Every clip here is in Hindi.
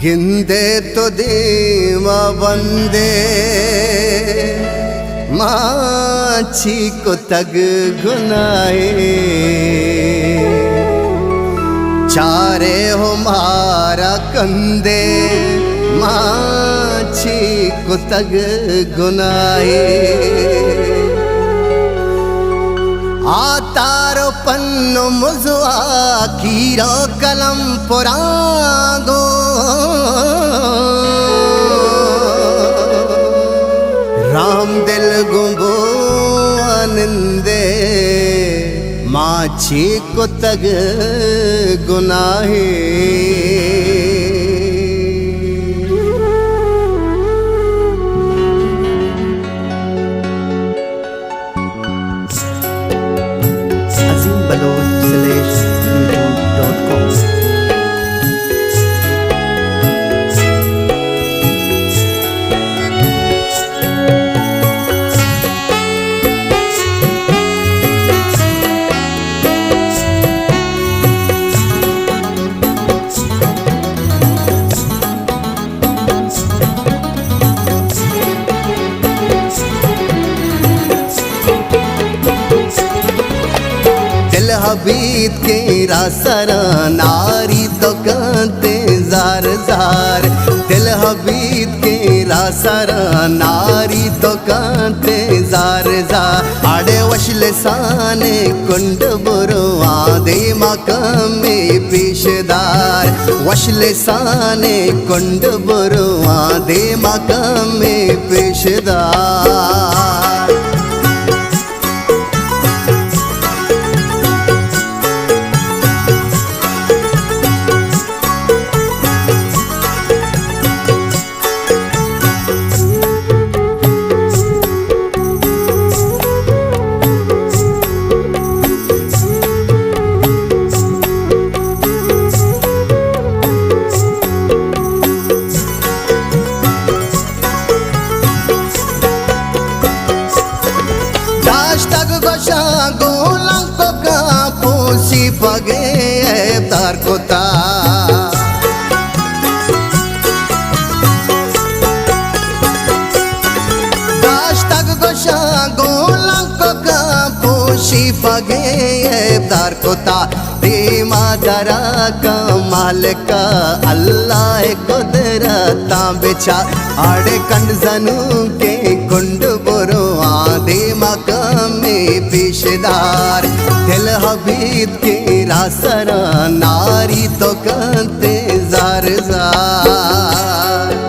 गिंदे तो देवा बंदे माछी को तग गुनाए चारे हो मारा कंदे माछी को तग गुनाए आतारो पन्नो मुजुआ कीरो कलम पुरागो राम दिल गुंबो आनंदे माछी को तग गुनाहे हबीब के रासर नारी तो कहते जार जार दिल हबीब के रासर नारी तो कहते जार जार आड़े वशले साने कुंड बुरुआ दे मकाम में पेशदार वशले साने कुंड बुरुआ दे मकाम में पेशदार पगे तार कोता दाश तक गोशा गोलंक का पोशी पगे तार कोता दे मादरा का मालिका अल्लाह कुदरता बेचा आड़े कंड जनू के कुंड बुरो आदे मकाम में पेशदार दिल हबीब के रासर नारी तो कहते जार जार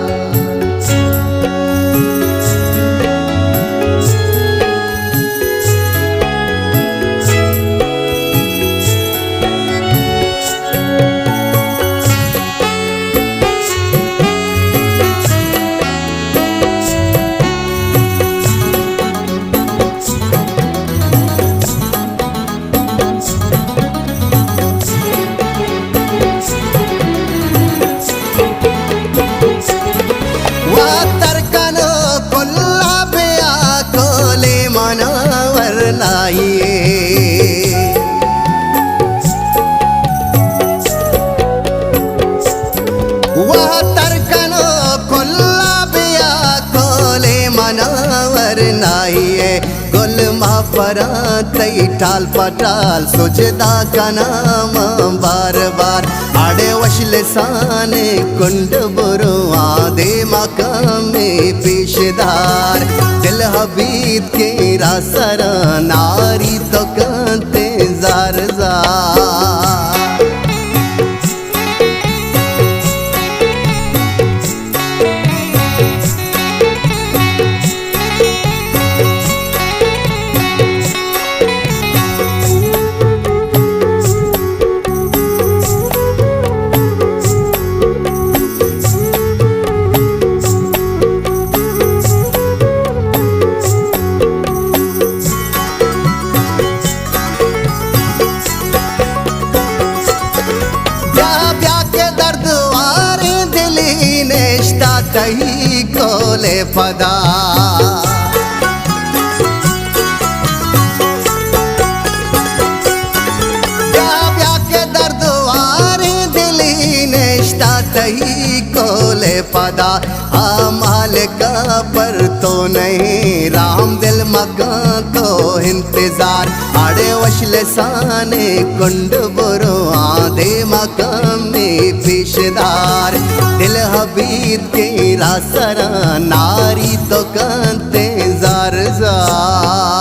वह तरकनो कुल्ला बिया कोले मनावर नाइए गुल मापरा तई टाल पटाल सुजदा का नाम बार बार आड़े वशले साने कुंड बुरुआ दे मकाम में पेशदार दिल हबीब के रासर नारी तो कहते जार जार तही कोले फदा ब्या के दर्द वारे दिली ने तही कोले पदा आमाल का पर तो नहीं राम दिल मका को इंतजार आड़े वशले साने कुंड बुरो आधे मकाम में पेशदार दिल हबीब के रासरा नारी तो कांते जार जार